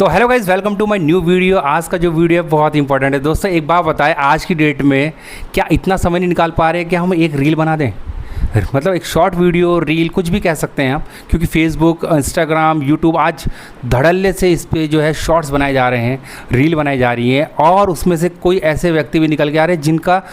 तो hello guys, welcome to my new video. आज का जो वीडियो है बहुत इंपॉर्टेंट है दोस्तों। एक बात बताएं, आज की डेट में क्या इतना समय नहीं निकाल पा रहे कि हम एक रील बना दें? मतलब एक शॉर्ट वीडियो, रील, कुछ भी कह सकते हैं आप, क्योंकि फेसबुक, इंस्टाग्राम, यूट्यूब आज धड़ल्ले से इस पे जो है शॉर्ट्स बनाए जा रहे हैं, रील बनाई जा रही है। और उसमें से कोई ऐसे व्यक्ति भी निकल के आ रहे हैं जिनका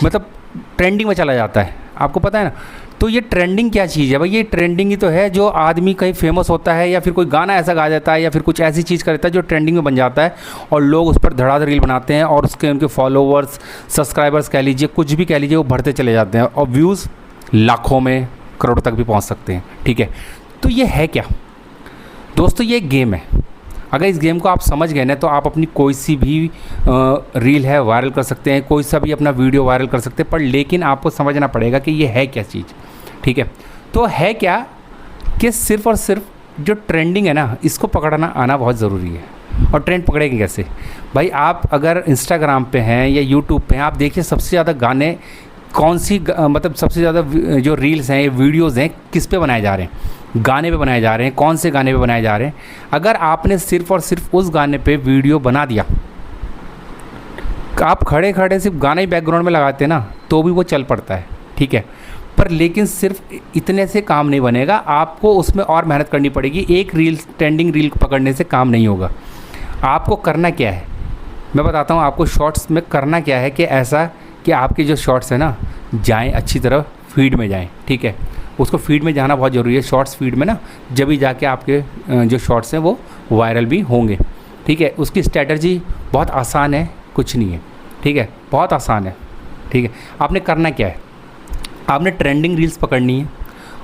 मतलब ट्रेंडिंग में चला जाता है। आपको पता है ना। तो ये ट्रेंडिंग क्या चीज़ है भाई? ये ट्रेंडिंग ही तो है। जो आदमी कहीं फेमस होता है या फिर कोई गाना ऐसा गा देता है या फिर कुछ ऐसी चीज़ करता है जो ट्रेंडिंग में बन जाता है और लोग उस पर धड़ाधड़ रील बनाते हैं और उसके उनके फॉलोवर्स, सब्सक्राइबर्स कह लीजिए, कुछ भी कह लीजिए, वो बढ़ते चले जाते हैं और व्यूज़ लाखों में, करोड़ों तक भी पहुंच सकते हैं। ठीक है, तो ये है क्या दोस्तों? ये एक गेम है। अगर इस गेम को आप समझ गए ना तो आप अपनी कोई सी भी रील है वायरल कर सकते हैं, कोई सा भी अपना वीडियो वायरल कर सकते हैं। पर लेकिन आपको समझना पड़ेगा कि ये है क्या चीज़। ठीक है, तो है क्या कि सिर्फ़ और सिर्फ जो ट्रेंडिंग है ना, इसको पकड़ना आना बहुत ज़रूरी है। और ट्रेंड पकड़ेंगे कैसे भाई? आप अगर इंस्टाग्राम पे हैं या यूट्यूब पे हैं, आप देखिए सबसे ज़्यादा गाने कौन सी मतलब सबसे ज़्यादा जो रील्स हैं, वीडियोज़ हैं, किस पे बनाए जा रहे हैं? गाने पे बनाए जा रहे हैं। कौन से गाने पे बनाए जा रहे हैं? अगर आपने सिर्फ़ और सिर्फ उस गाने पे वीडियो बना दिया, आप खड़े खड़े सिर्फ गाना ही बैकग्राउंड में लगाते हैं ना, तो भी वो चल पड़ता है। ठीक है, पर लेकिन सिर्फ इतने से काम नहीं बनेगा, आपको उसमें और मेहनत करनी पड़ेगी। एक रील, ट्रेंडिंग रील पकड़ने से काम नहीं होगा। आपको करना क्या है मैं बताता हूँ आपको। शॉर्ट्स में करना क्या है कि ऐसा कि आपके जो शॉर्ट्स हैं ना, जाएं अच्छी तरह फीड में जाएं। ठीक है, उसको फीड में जाना बहुत ज़रूरी है। शॉर्ट्स फीड में ना, जब भी जाके आपके जो शॉर्ट्स हैं वो वायरल भी होंगे। ठीक है, उसकी स्ट्रैटेजी बहुत आसान है, कुछ नहीं है। ठीक है, बहुत आसान है। ठीक है, आपने करना क्या है? आपने ट्रेंडिंग रील्स पकड़नी है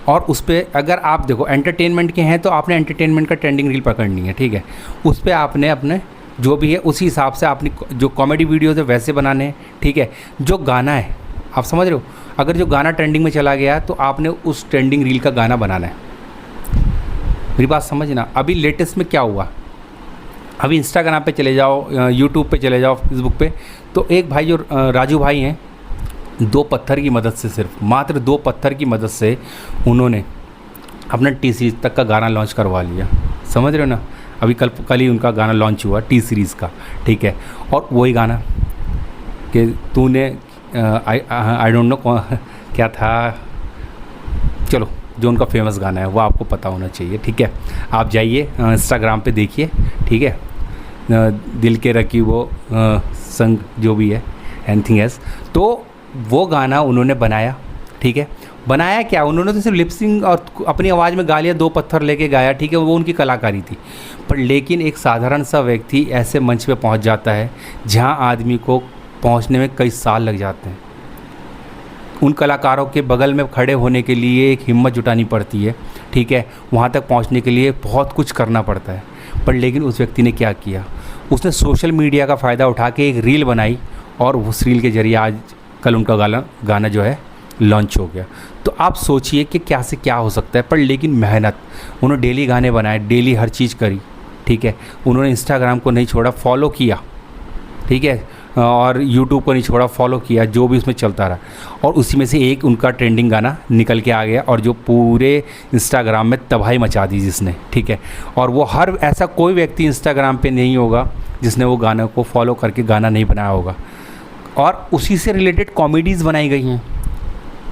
और उस पर अगर आप देखो एंटरटेनमेंट के हैं तो आपने एंटरटेनमेंट का ट्रेंडिंग रील पकड़नी है। ठीक है, उस पर आपने अपने जो भी है उसी हिसाब से आपने जो कॉमेडी वीडियोज़ है वैसे बनाने हैं। ठीक है, जो गाना है, आप समझ रहे हो, अगर जो गाना ट्रेंडिंग में चला गया तो आपने उस ट्रेंडिंग रील का गाना बनाना है। मेरी बात समझना। अभी लेटेस्ट में क्या हुआ, अभी इंस्टाग्राम पे चले जाओ, यूट्यूब पे चले जाओ, फेसबुक पे, तो एक भाई जो राजू भाई हैं, 2 पत्थर की मदद से, सिर्फ मात्र 2 पत्थर की मदद से उन्होंने अपना टी सीरीज़ तक का गाना लॉन्च करवा लिया। समझ रहे हो ना? अभी कल ही उनका गाना लॉन्च हुआ टी सीरीज़ का। ठीक है, और वही गाना कि तूने आई डोंट नो क्या था, चलो जो उनका फेमस गाना है वो आपको पता होना चाहिए। ठीक है, आप जाइए इंस्टाग्राम पे देखिए। ठीक है, दिल के रखी वो संग जो भी है, एनीथिंग एल्स, तो वो गाना उन्होंने बनाया। ठीक है, बनाया क्या उन्होंने? तो सिर्फ लिपसिंग और अपनी आवाज़ में गा लिया, 2 पत्थर लेके गाया। ठीक है, वो उनकी कलाकारी थी। पर लेकिन एक साधारण सा व्यक्ति ऐसे मंच पे पहुंच जाता है जहां आदमी को पहुंचने में कई साल लग जाते हैं। उन कलाकारों के बगल में खड़े होने के लिए एक हिम्मत जुटानी पड़ती है। ठीक है, वहाँ तक पहुँचने के लिए बहुत कुछ करना पड़ता है। पर लेकिन उस व्यक्ति ने क्या किया? उसने सोशल मीडिया का फ़ायदा उठा के एक रील बनाई और उस रील के ज़रिए आज कल उनका गाना जो है लॉन्च हो गया। तो आप सोचिए कि क्या से क्या हो सकता है। पर लेकिन मेहनत, उन्होंने डेली गाने बनाए, डेली हर चीज़ करी। ठीक है, उन्होंने इंस्टाग्राम को नहीं छोड़ा, फॉलो किया। ठीक है, और यूट्यूब को नहीं छोड़ा, फॉलो किया, जो भी उसमें चलता रहा। और उसी में से एक उनका ट्रेंडिंग गाना निकल के आ गया और जो पूरे इंस्टाग्राम में तबाही मचा दी जिसने। ठीक है, और वो हर ऐसा कोई व्यक्ति इंस्टाग्राम पे नहीं होगा जिसने वो गाने को फॉलो करके गाना नहीं बनाया होगा। और उसी से रिलेटेड कॉमेडीज़ बनाई गई हैं।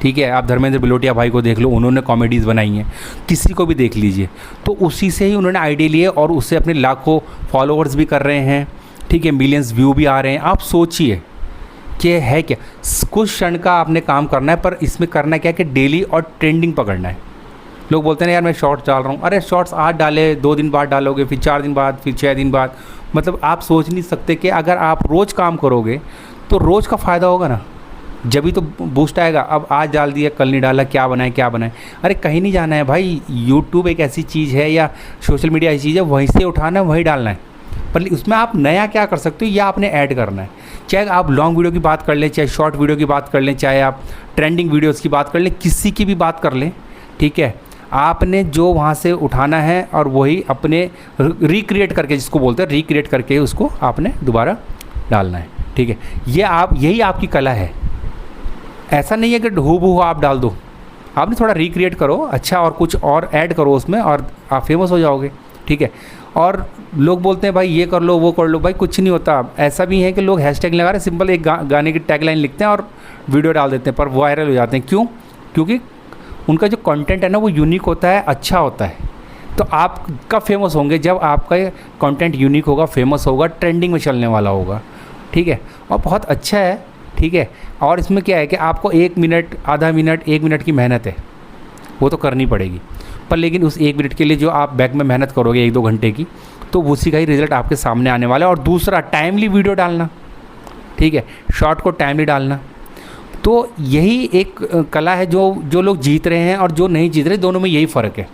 ठीक है, आप धर्मेंद्र बिलोटिया भाई को देख लो, उन्होंने कॉमेडीज़ बनाई हैं, किसी को भी देख लीजिए। तो उसी से ही उन्होंने आइडिया लिए और उससे अपने लाखों फॉलोअर्स भी कर रहे हैं। ठीक है, मिलियंस व्यू भी आ रहे हैं। आप सोचिए कि है क्या? कुछ क्षण का आपने काम करना है, पर इसमें करना क्या कि डेली और ट्रेंडिंग पकड़ना है। लोग बोलते हैं यार मैं शॉर्ट्स डाल रहा हूँ। अरे शॉर्ट्स आज डाले, 2 दिन बाद डालोगे, फिर 4 दिन बाद, फिर 6 दिन बाद। मतलब आप सोच नहीं सकते कि अगर आप रोज़ काम करोगे तो रोज़ का फ़ायदा होगा ना, जब भी तो बूस्ट आएगा। अब आज डाल दिया, कल नहीं डाला, क्या बनाए क्या बनाए? अरे कहीं नहीं जाना है भाई। यूट्यूब एक ऐसी चीज़ है या सोशल मीडिया ऐसी चीज़ है, वहीं से उठाना है, वहीं डालना है। पर उसमें आप नया क्या कर सकते हो, या आपने ऐड करना है। चाहे आप लॉन्ग वीडियो की बात कर लें, चाहे शॉर्ट वीडियो की बात कर लें, चाहे आप ट्रेंडिंग वीडियोज़ की बात कर लें, किसी की भी बात कर लें। ठीक है, आपने जो वहाँ से उठाना है और वही अपने रिक्रिएट करके, जिसको बोलते हैं रिक्रिएट करके, उसको आपने दोबारा डालना है। ठीक है, यही आपकी कला है। ऐसा नहीं है कि हूबहू आप डाल दो, आपने थोड़ा रिक्रिएट करो अच्छा, और कुछ और ऐड करो उसमें और आप फेमस हो जाओगे। ठीक है, और लोग बोलते हैं भाई ये कर लो वो कर लो, भाई कुछ नहीं होता। ऐसा भी है कि लोग हैशटैग लगा रहे हैं, सिंपल एक गाने की टैगलाइन लिखते हैं और वीडियो डाल देते हैं, पर वायरल हो जाते हैं। क्यों? क्योंकि उनका जो कंटेंट है ना वो यूनिक होता है, अच्छा होता है। तो आप कब फेमस होंगे? जब आपका कंटेंट यूनिक होगा, फेमस होगा, ट्रेंडिंग में चलने वाला होगा, ठीक है, और बहुत अच्छा है, ठीक है। और इसमें क्या है कि आपको 1 मिनट, आधा मिनट, 1 मिनट की मेहनत है, वो तो करनी पड़ेगी, पर लेकिन उस 1 मिनट के लिए जो आप बैक में मेहनत करोगे 1-2 घंटे की, तो उसी का ही रिज़ल्ट आपके सामने आने वाला है। और दूसरा, टाइमली वीडियो डालना, ठीक है, शॉर्ट को टाइमली डालना। तो यही एक कला है जो लोग जीत रहे हैं और जो नहीं जीत रहे, दोनों में यही फ़र्क है।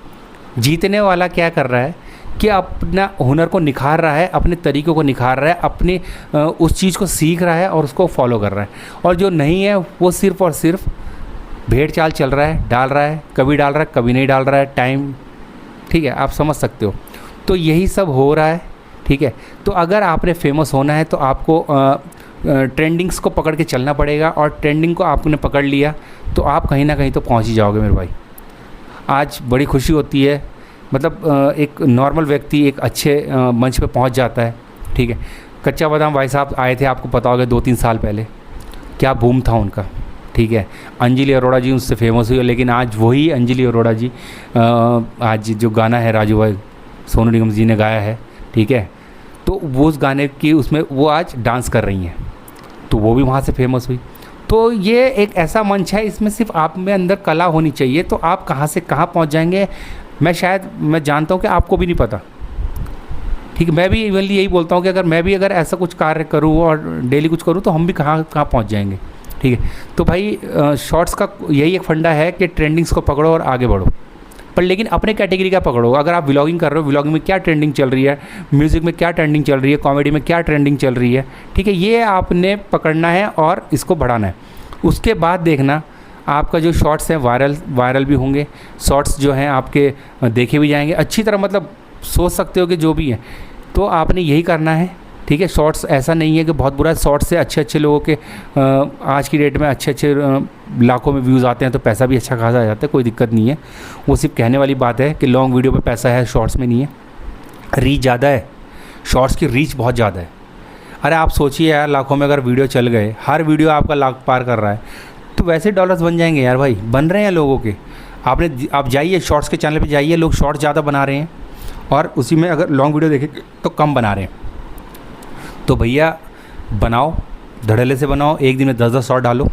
जीतने वाला क्या कर रहा है कि अपना हुनर को निखार रहा है, अपने तरीक़ों को निखार रहा है, अपने उस चीज़ को सीख रहा है और उसको फॉलो कर रहा है। और जो नहीं है वो सिर्फ़ और सिर्फ भेड़ चाल चल रहा है, डाल रहा है, कभी डाल रहा है, कभी नहीं डाल रहा है, टाइम, ठीक है, आप समझ सकते हो। तो यही सब हो रहा है, ठीक है। तो अगर आपने फेमस होना है तो आपको ट्रेंडिंग्स को पकड़ के चलना पड़ेगा, और ट्रेंडिंग को आपने पकड़ लिया तो आप कहीं ना कहीं तो पहुंच ही जाओगे मेरे भाई। आज बड़ी खुशी होती है, मतलब एक नॉर्मल व्यक्ति एक अच्छे मंच पे पहुंच जाता है, ठीक है। कच्चा बादाम भाई साहब आए थे, आपको पता होगा 2-3 साल पहले, क्या बूम था उनका, ठीक है। अंजलि अरोड़ा जी उससे फेमस हुई, लेकिन आज वही अंजलि अरोड़ा जी आज जो गाना है राजू भाई सोनू निगम जी ने गाया है, ठीक है, तो वो उस गाने की उसमें वो आज डांस कर रही हैं, तो वो भी वहाँ से फेमस हुई। तो ये एक ऐसा मंच है, इसमें सिर्फ आप में अंदर कला होनी चाहिए, तो आप कहाँ से कहाँ पहुँच जाएंगे मैं जानता हूँ कि आपको भी नहीं पता, ठीक है। मैं भी इवनली यही बोलता हूँ कि अगर ऐसा कुछ कार्य करूँ और डेली कुछ करूँ तो हम भी कहाँ पहुँच जाएंगे, ठीक है। तो भाई शॉर्ट्स का यही एक फंडा है कि ट्रेंडिंग्स को पकड़ो और आगे बढ़ो, पर लेकिन अपने कैटेगरी का पकड़ो। अगर आप व्लॉगिंग कर रहे हो, व्लॉगिंग में क्या ट्रेंडिंग चल रही है, म्यूज़िक में क्या ट्रेंडिंग चल रही है, कॉमेडी में क्या ट्रेंडिंग चल रही है, ठीक है, ये आपने पकड़ना है और इसको बढ़ाना है। उसके बाद देखना आपका जो शॉर्ट्स हैं वायरल भी होंगे, शॉर्ट्स जो हैं आपके देखे भी जाएंगे अच्छी तरह, मतलब सोच सकते हो कि जो भी है, तो आपने यही करना है, ठीक है। शॉर्ट्स ऐसा नहीं है कि बहुत बुरा है, शॉर्ट्स से अच्छे लोगों के आज की डेट में अच्छे लाखों में व्यूज़ आते हैं, तो पैसा भी अच्छा खासा आ जाता है, कोई दिक्कत नहीं है। वो सिर्फ कहने वाली बात है कि लॉन्ग वीडियो पे पैसा है, शॉर्ट्स में नहीं है। रीच ज़्यादा है, शॉर्ट्स की रीच बहुत ज़्यादा है। अरे आप सोचिए यार, लाखों में अगर वीडियो चल गए, हर वीडियो आपका लाख पार कर रहा है, तो वैसे डॉलर्स बन जाएंगे यार भाई, बन रहे हैं लोगों के। आप जाइए शॉर्ट्स के चैनल पे जाइए, लोग शॉर्ट्स ज़्यादा बना रहे हैं और उसी में अगर लॉन्ग वीडियो देखें तो कम बना रहे हैं। तो भैया बनाओ, धड़ल्ले से बनाओ, एक दिन में 10-10 शॉर्ट डालो,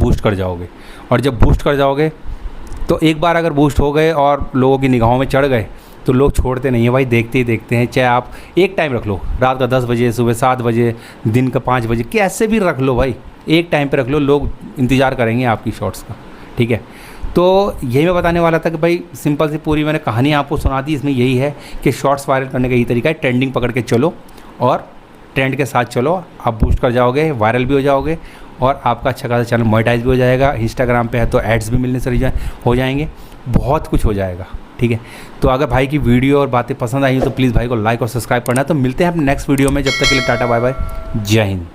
बूस्ट कर जाओगे। और जब बूस्ट कर जाओगे तो एक बार अगर बूस्ट हो गए और लोगों की निगाहों में चढ़ गए तो लोग छोड़ते नहीं हैं भाई, देखते ही देखते हैं। चाहे आप एक टाइम रख लो, रात का 10 बजे, सुबह 7 बजे, दिन का 5 बजे, कैसे भी रख लो भाई, एक टाइम पे रख लो, लोग इंतज़ार करेंगे आपकी शॉर्ट्स का, ठीक है। तो यही मैं बताने वाला था कि भाई सिंपल सी पूरी मैंने कहानी आपको सुना दी। इसमें यही है कि शॉर्ट्स वायरल करने का यही तरीका है, ट्रेंडिंग पकड़ के चलो और ट्रेंड के साथ चलो, आप बूस्ट कर जाओगे, वायरल भी हो जाओगे और आपका अच्छा खासा चैनल मोनेटाइज भी हो जाएगा। इंस्टाग्राम पे है तो एड्स भी मिलने से हो जाएंगे, बहुत कुछ हो जाएगा, ठीक है। तो अगर भाई की वीडियो और बातें पसंद आई तो प्लीज़ भाई को लाइक और सब्सक्राइब करना। तो मिलते हैं अपने नेक्स्ट वीडियो में, जब तक के लिए टाटा बाय बाय, जय हिंद।